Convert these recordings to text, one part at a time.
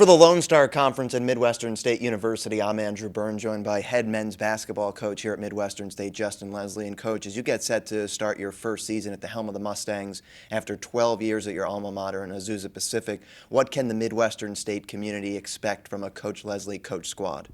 For the Lone Star Conference at Midwestern State University, I'm Andrew Bern, joined by head men's basketball coach here at Midwestern State, Justin Leslie. And coach, as you get set to start your first season at the helm of the Mustangs after 12 years at your alma mater in Azusa Pacific, what can the Midwestern State community expect from a Coach Leslie coach squad?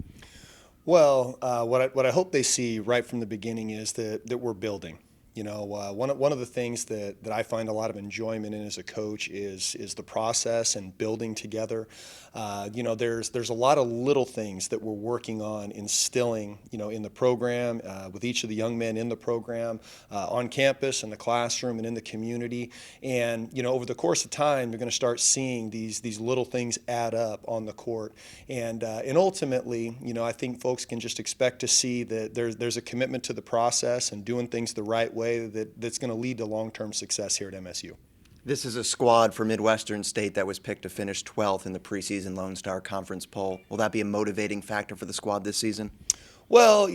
Well, what I hope they see right from the beginning is that we're building. One of the things that I find a lot of enjoyment in as a coach is the process and building together. There's a lot of little things that we're working on instilling, in the program, with each of the young men in the program, on campus, in the classroom, and in the community. And over the course of time, you're going to start seeing these little things add up on the court. And ultimately, I think folks can just expect to see that there's a commitment to the process and doing things the right way that's going to lead to long-term success here at MSU. This is a squad for Midwestern State that was picked to finish 12th in the preseason Lone Star Conference poll. Will that be a motivating factor for the squad this season? Well,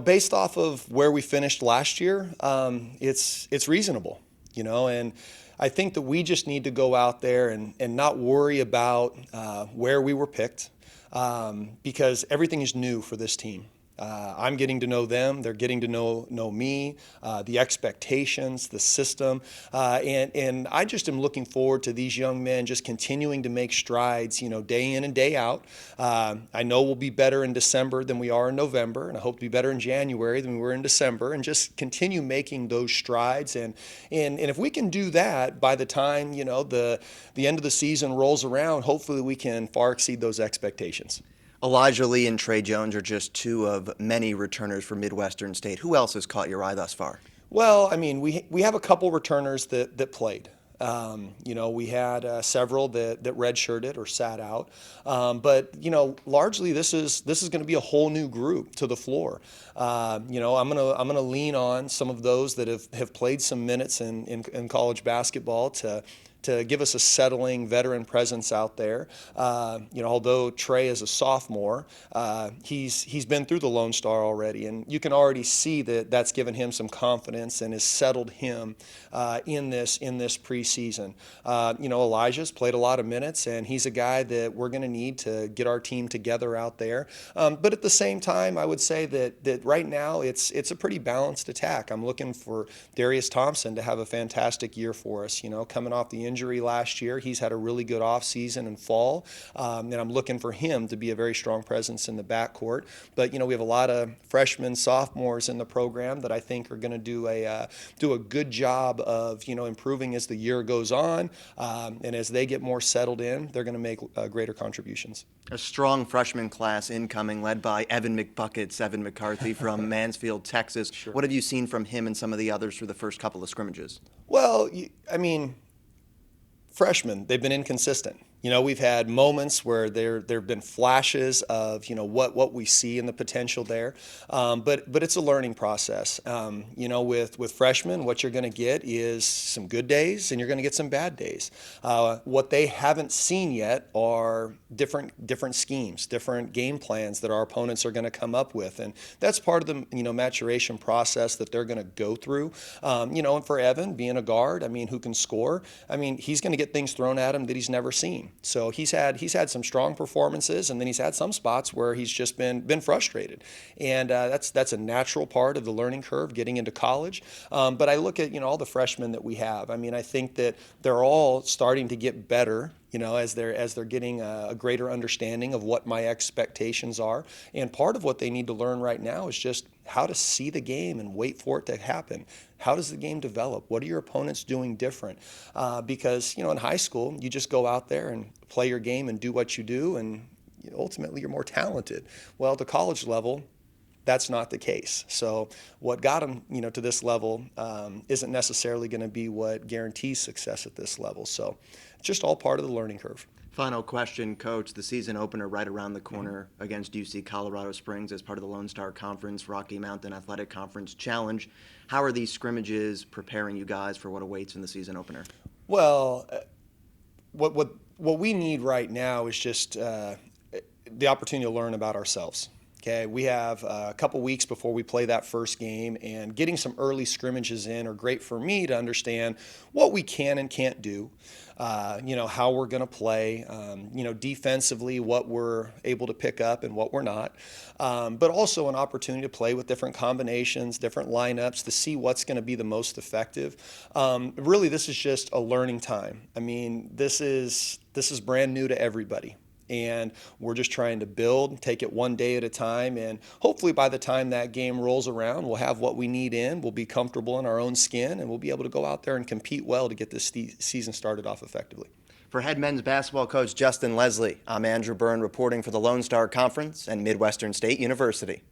based off of where we finished last year, it's reasonable, and I think that we just need to go out there and not worry about where we were picked, because everything is new for this team. I'm getting to know them. They're getting to know me, the expectations, the system. And I just am looking forward to these young men just continuing to make strides, day in and day out. I know we'll be better in December than we are in November, and I hope to be better in January than we were in December, and just continue making those strides. And if we can do that by the time, the end of the season rolls around, hopefully we can far exceed those expectations. Elijah Lee and Trey Jones are just two of many returners for Midwestern State. Who else has caught your eye thus far? Well, I mean, we have a couple returners that played. We had several that redshirted or sat out, but largely this is going to be a whole new group to the floor. I'm gonna lean on some of those that have played some minutes in college basketball to give us a settling veteran presence out there. Although Trey is a sophomore, he's been through the Lone Star already, and you can already see that that's given him some confidence and has settled him in this preseason. Elijah's played a lot of minutes, and he's a guy that we're going to need to get our team together out there. But at the same time, I would say that right now it's a pretty balanced attack. I'm looking for Darius Thompson to have a fantastic year for us. Coming off the injury last year, he's had a really good offseason and fall, and I'm looking for him to be a very strong presence in the backcourt. But we have a lot of freshmen, sophomores in the program that I think are going to do a good job of improving as the year goes on, and as they get more settled in, they're going to make greater contributions. A strong freshman class incoming, led by Evan McCarthy from Mansfield, Texas. Sure. What have you seen from him and some of the others through the first couple of scrimmages? Well, freshmen, they've been inconsistent. We've had moments where there have been flashes of what we see in the potential there, but it's a learning process. With freshmen, what you're going to get is some good days and you're going to get some bad days. What they haven't seen yet are different schemes, different game plans that our opponents are going to come up with, and that's part of the maturation process that they're going to go through. And for Evan, being a guard, who can score, he's going to get things thrown at him that he's never seen. So he's had some strong performances, and then he's had some spots where he's just been frustrated, and that's a natural part of the learning curve getting into college. But I look at all the freshmen that we have. I think that they're all starting to get better. As they're getting a greater understanding of what my expectations are. And part of what they need to learn right now is just how to see the game and wait for it to happen. How does the game develop? What are your opponents doing different? Because, in high school, you just go out there and play your game and do what you do, and ultimately you're more talented. Well, at the college level, that's not the case. So what got them, to this level isn't necessarily going to be what guarantees success at this level. So it's just all part of the learning curve. Final question, Coach. The season opener right around the corner against UC Colorado Springs as part of the Lone Star Conference, Rocky Mountain Athletic Conference Challenge. How are these scrimmages preparing you guys for what awaits in the season opener? Well, what we need right now is just the opportunity to learn about ourselves. Okay, we have a couple weeks before we play that first game, and getting some early scrimmages in are great for me to understand what we can and can't do, how we're going to play, defensively, what we're able to pick up and what we're not, but also an opportunity to play with different combinations, different lineups to see what's going to be the most effective. Really, this is just a learning time. I mean, this is brand new to everybody. And we're just trying to build, take it one day at a time, and hopefully by the time that game rolls around, we'll have what we need in, we'll be comfortable in our own skin, and we'll be able to go out there and compete well to get this season started off effectively. For head men's basketball coach Justin Leslie, I'm Andrew Bern reporting for the Lone Star Conference and Midwestern State University.